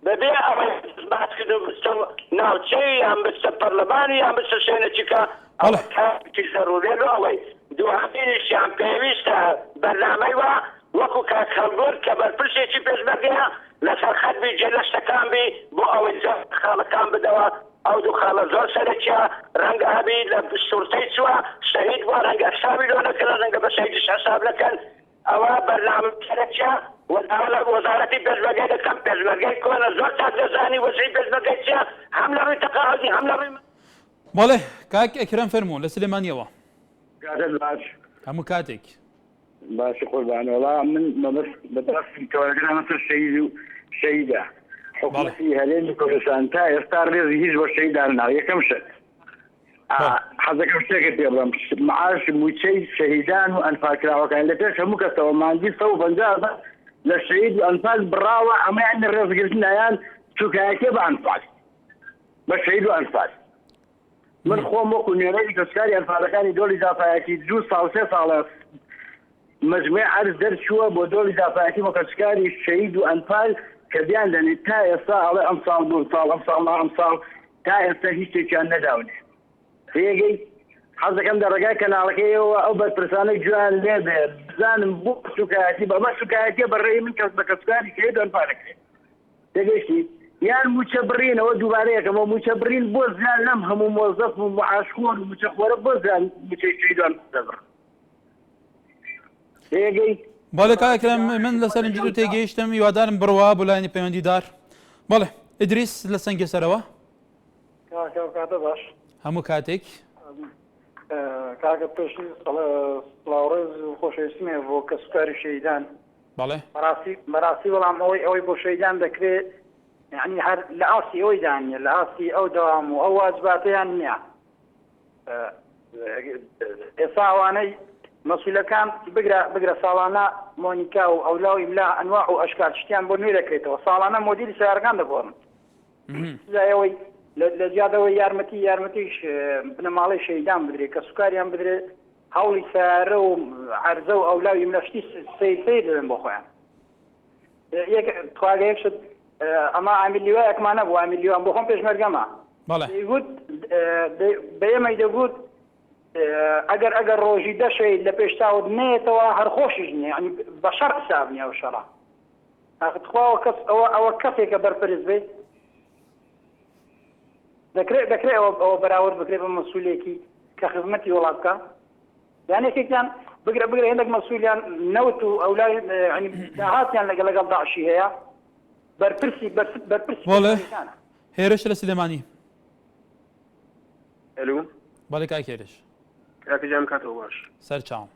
بەبێ ئەوەی باسکردن بستە ناوچەی یان بستە پەرلەمانی یان بستە شوێنێکیکە ئەوەی ضرورێ لۆ ئەوەی دوهەمینیشیان پێویستە بەرنامەی وە وەکو کاک خەڵگۆر کە بەرپرسێکی پێشمەرگەیە لەسەر خەتبی جێلە شتەکان بی بۆ ئەوەی خاڵەکان بدەوە ئەو دوو خاڵە زۆر سەرەکیە ڕەنگە هەبی لە سوورتەی چووە شەهید بووە ڕەنگە حسابی لۆ نەکردن ڕەنگە بە شەهیدیش حساب نەکەن ئەوە بەرنامە سەرەکیە وەزارەتی پێشمەرگەی دەکەم پێشمەرگەی کۆنە زۆر چاک دەزانی وەزیری پێشمەرگەی چییە هەم لە ڕووی تەقاعدی هەم لە ڕووی بەڵێ کاک ئەکرەم فەرموو لە سلێمانیەوە کاتت باش هەموو کاتێک باشی قوربانەوەڵا من مەبەست بەدەستی کەوەرەگرا مەسەر شەهید و شەهیدە حکوومەتی هەرێمی کوردستان تا ئێستا ڕێزی هیچ بۆ شەهیدان ناوە یەکەم شت حەزەکەم شتێکت پێ بڵێم معاش موچەی شەهیدان و ئەنفاکراوەکان لە پێش هەموو کەسەوە مانگی 150 لە شەهید و ئەنفال بڕاوە ئەمەیان لە ڕێزگرتنیان چووکایەکێ بە ئەنفال بە شەهید و ئەنفال من خۆم وەکو نوێنەری کەسکاری ئەنفالەکانی دۆڵی دافایەتی 2 ساڵ 3 ساڵە مجموعی عرض دەرچووە بۆ دۆڵی دافایەتی بۆ کەسکاری شەهید و ئەنفال کە بیان دەنێت تا ئێستا ئەڵێ ئەم ساڵ 2 ساڵ ئەم ساڵ تا ئێستا هیچ شتێکیان نەداونێ ڕێگەی حەزەکەم دەڕێگای کەناڵەکەیەوە ئەو بەرپرسانەی جوان لێ بێ بزانم بۆ سوکایەتی بەمە سوکایەتیە بەڕێی من کەس بە کەسکاری شەهید و ئەنفالەکرێت تێگەیشتی یان موچە بڕینەوە دووبارەیەکەمەوە موچە بڕین بۆ زیان لەم هەموو مۆزەف و معاشخۆر و موچە خۆرە بۆ زیان موچەی شەهید و ئەنفال دەبڕ ڕێگەی بەڵێ کاکرم من لە سەرنجی تو تێگەیشتم هیوادارم بڕوا بۆ لایەنی پەیوەندیدار بەڵێ ئیدریس لە سەنگە سەرەوە کاتە باش هەموو کاتێک کاکە پێشی سڵاوڕێز و خۆشەویستیمێ بۆ کەسوکاری شەهیدان بەڵێ بەڕاستی بەڵام ئەوەی بۆ شەهیدان دەکرێت یعنی هەر لە ئاسی ئەوی دانیە لە ئاسی ئەو دەوام و ئەو واجباتیان نییە ئێستا ئەوانەی مەسئولەکان بگرە ساڵانە مۆنیکا و ئەولاوی ملا ئەنواع و ئەشکال شتیان بۆ نوێ دەکرێتەوە ساڵانە مۆدیری سیارەکان دەبڕن ئەوەی لە جیادەوەی یارمەتیش بنەماڵی شەهیدان بدرێت کە سوکاریان بدرێت هەوڵی سیارە و عەرزە و ئەولاوی ملەشتی سەیر دەبن بۆ خۆیان تواگە یەک شت ئەمە عامل لیوایەکمان نەبوو عامل لیوان بۆ خۆم پێشمەرگەمە دەیگوت بە ئێمەی دەگوت ئەگەر ڕۆژی دەشەیت لە پێشتاوت نێتەوە هەر خۆشیش نیە ینی بە شەڕ حساب نییە و شەڕە ئاخەتخواوە کەس ئەوە کەسێکە بەرپرس بێت دەکرێت ئەوە بەراورد بکرێت بە مەسئولێکی کە خزمەتی وڵات بکە یان یەکێکیان بگرە هێندێک مەسئولیان نەوت و ئەولای ینی داهاتیان لەگەڵ داعشی هەیە بەرپرسی بۆڵێ هێرش لە سلێمانی ئەلو بەڵێ کاک هێرش کاکەجان کاتەوە باش سەر چاوم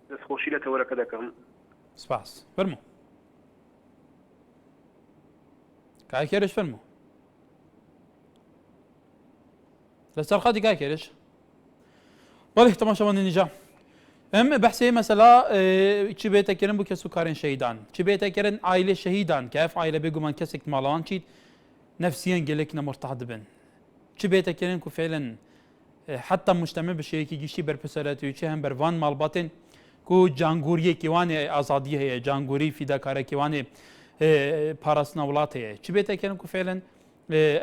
دەستخۆشی لە تەوەرەکە دەکەم سپاس فرمو کای کێرش فرمو لەسەر خەتی کای کێرش بەڵێ تەماشاوەندی نیجا ئەم بەحسێ مەسەلا چی بێتەکردن بۆ کەس و کارên شەهیدان چی بێتەکردن عایلێ شەهیدان کە ئەف عایلە بێگومان کەسێک ماڵەوان چیت نفسیان gelek نەمرتاح dibin çi bêtekirin ku fêlin heta mujteme bi şêyekî giştî berpiseretiyê hem ber van malbatên ku cangûriyekî wanê azadiyê heye cangûrî fîdakarekî wanê parastina wilat heye çi bêtekirin ku fêlin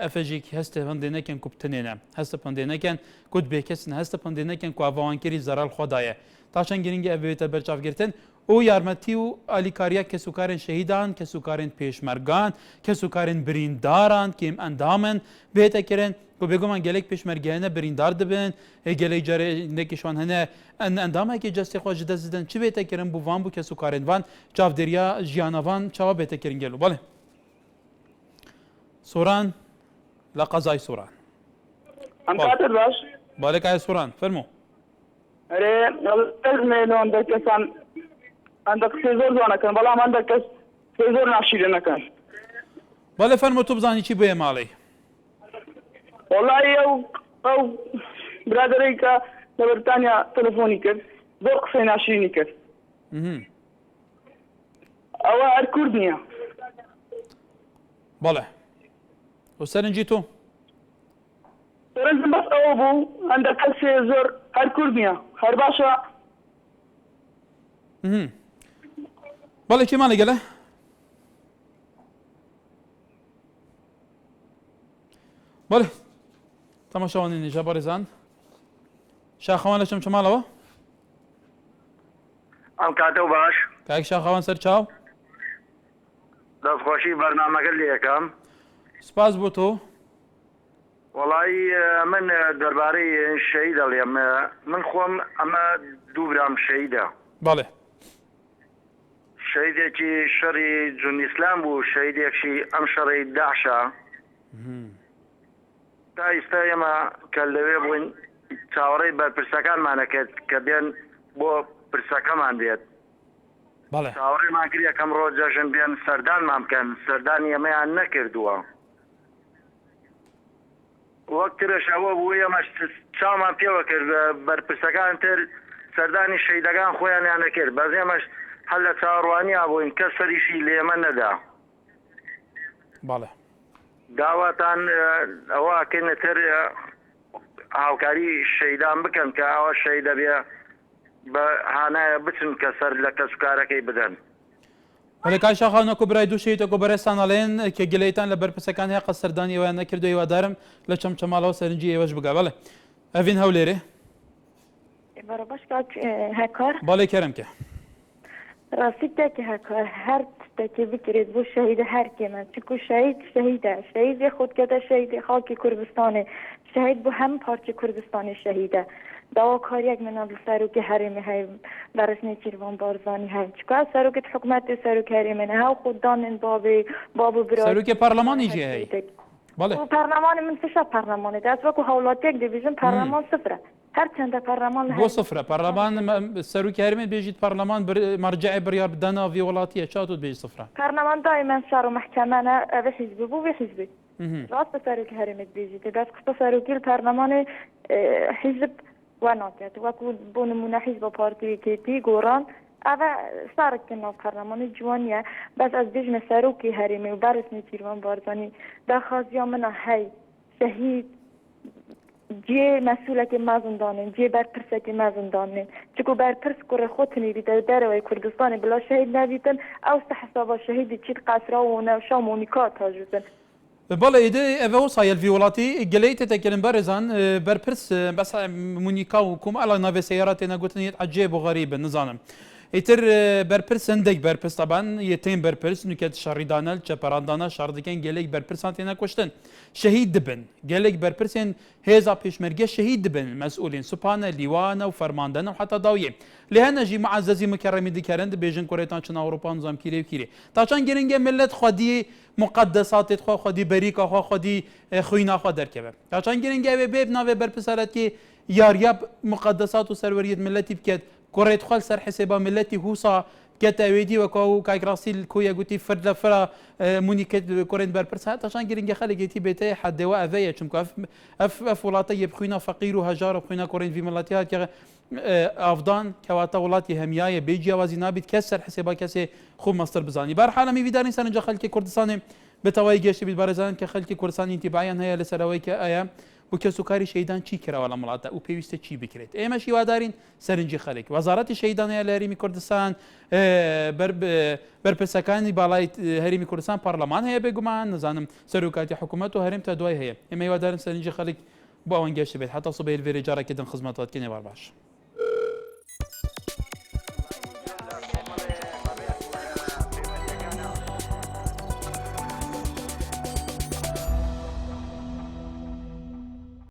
efejîk heste hindê nekin ku tinêne heste hindê nekin ku dibêkesin heste hindê nekin ku avawankirî zeral xwe daye taşan giringî ev bête berçavgirtin û yarmetî û alîkariya kesûkarên şehîdan kesûkarên pêşmergan kesûkarên birîndaran kêm endamin bêtekirin ku bêguman gelek pêşmergehine birîndar dibin gelek carê nekî şwan hene endamekî cestê xwe ji dest didin çi bêtekirin bû van bû kesûkarên van çavdêriya jiyana van çawa bêtekirin gelo balê soran li qezayê soran Am katil baş. balêkaya soran fermo عندك كسان عندك سيزور زونا كان بلا ما عندك كس سيزور ناشيرنا كان balê fermo tu bizanî çi bûye malê والله او برادري كا لبرتانيا تليفوني كد زور قصي ناشيرني كد او الكردنيا balê وسرنجî tu سرنجم بس او بو عندك كس سيزور الكردنيا هر باشا balê kê malê gele balê temaşawanê nîja barêzan şaxewan leşim çi mala we ئەم کاتە باش کاک شاخەوان سەر چاو دەستخۆشی بەرنامەکە لێ یەکەم سپاس بۆ تۆ وەڵی من دەربارەی شەهید دەڵێم من خۆم ئەمە دوو برام شەهیدە بەڵێ شەهیدێکی شەڕی جوندی ئیسلام بوو شەهیدێکی ئەم شەڕی داعشە تا ئێستا ئێمە کە لەوێ بووین چاوەڕێی بەرپرسەکانمانەکرد کە بێن بۆ پرسەکەمان بێت چاوەڕێمان کرد یەکەم ڕۆ جەژن بێن سەردانمان بکەن سەردانی ئێمەیان نەکردووە وەک ترش ئەوە بوو ئێمە چاومان پێوە کرد بەرپرسەکان تر سەردانی شەیدەکان خۆیانیان نەکرد بەس ئێمەش هەر لە چاوەڕوانیا بووین کەس سەریشی لە ئێمە نەدا بەڵێ داواتان ئەوەکەنە تر هاوکاری شەیدان بکەن کە ئەوە شەیدە بێ بە هانایە بچن کە سەر لە کەسوکارەکەی بدەن ولی کای شاخانەکو برای دوو شەیدێکۆ بەرێستان ئەڵێن کە گلەیتان لە بەرپرسەکان هەیە قەسەردانی ئێوەیان نەکردو هیوادارم لە چەمچەماڵەوە سەرنجی ئێوەش بگا بەڵێ ئەڤین هەولێرێ بەڕەبەش هەکار بەڵێ کەرم کە ڕاستیتێکی هەکار هەر تێکی بکرێت بۆ شەهیدە هەر کێمە چکو شەهید شەهیدە شەهیدی خودکەتە شەهیدی خاڵکی کوردستانی شەهید بۆ هەم پارچی کوردستانی شەهیدە داواکاریەک منە سەرۆکی هەرێمی هەیە بەڕێزنی چیروان بارزانی هەیە چکە سەرۆکت حکومەتی سەرۆک هەرێمێنە هەو خوددانên باب و برا سەرۆکی پەرلەمانی جێ هەیە بەڵێ پەرلەمانی من سشە پەرلەمانی دەست وەکو هەوڵاتێک دەبیژن پەرلەمان سفرە هەر چەندە پەرلەمان بۆ سفرە پەرلەمان سەرۆکی هەرێمێ بێژیت پەرلەمان مەرجعی بڕیار بدەنەوە وی وڵاتیە چاتوت بێژی سفرە پەرلەمان دائما شار و محکەمەنە ئەوە حیزبی بوو وێ حیزبی ڕاست بە سەرۆکی هەرێمێت بێژیت دەست قسە سەرۆکی پەرلەمانی حیزب وناکات وەکو بۆ نمونە حیزب پارتیەکێتی گۆڕان ئەوە سارێکی ناو پەرلەمانی جوانیە بەس ئەس بێژمە سەرۆکی هەرێمی و بەرزنی چیروان بارزانی داخوازیان منە هەی شەهید جێ مەسئولێکی مەزندانین جێ بەرپرسێکی مەزندانین چکو بەرپرس کوڕی خۆتنی بیدە دەرەوەی کوردستانی بلا شەهید نەبیتن ئەوستە حسابە شەهیدی چیت قەسراوە و نەوشە و مۆنیکا تاژوتن بەڵێ ئیدە ئەvە وسایەلڤی وڵاتی گەلەی تێتەکردن بەرێزان بەرپرس بەس مونیکا و کوم ئەڵە ناوێ سەیارە تێنە گوتنیت عەجێب و غەریبە نزانم ئیتر بەرپرس هەندێک بەرپرس تەبان یەتین بەرپرس نوکەت شەڕیدانە چەپەڕاندانە شار دەکەن گەلێک بەرپرسان تێنە کوشتن شەهید دبن گەلێک بەرپرسێن هێزا پێشمەرگە شەهید دبن مەسئولین سوپانە لیوانە و فەرماندەنە و حتا داویێ لێ هەنەژی معەزەزی مکەڕەمی دیکەرن دەبێژن کوڕێتان چ ئەوروپا نظام کیرێ و کیرێ تاچان گرنگە ملت خودی مقدساتێت خوا خودی بەریکا خوا خودی خویناخوا دەرکەوە تاچان گرنگە وێ بێ ناوێ بەرپرسەرەتی یاریاب مقدسات و سەروەریەت ملەتی بکێت کوڕێت خۆل سەر حسێبا ملەتی هوسا کەتاوێتی وەکو کاکڕاستی کۆیە گوتی فرد لە فرە مونی کۆرێن بەرپرس هاتەشان گرنگە خەلێکی بێتەیە حدەوە ئەڤەیە چونکە ئەف وڵاتە یە بخوینە فەقیر و هەژار و بخوینە کۆڕێن وی مڵەتی هات کە ئافدان کەواتە وڵاتی هەمیایە بێ جیاوازی نابێت کەس سەر حسێبا کەسێ خوب مەستەر بزانی بەرحالە میویدارین سەرنجە خەڵکی کوردستانی بەتەواوی گەشتی بیت بارێزان کە خەڵکی کوردستانی ئینتیبایان هەیە لەسەرەوەی کە ئایا بۆ کەسوکاری شەیدان چی کراوە لە وڵاتە و پێویستە چی بکرێت ئێمەش هیوادارین سەرنجی خەڵک وەزارەتی شەیدان هەیە لە هەرێمی کوردستان بەرپرسەکانی باڵای هەرێمی کوردستان پەرلەمان هەیە بێگومان نزانم سەرۆکاتی حکوومەت و هەرێم تا دوای هەیە ئێمە هیوادارین سەرنجی خەڵک بۆ ئەوەن گەشت بێت هەتا سبەی الڤێرە جارێکی دن خزمەتات کێنێ باش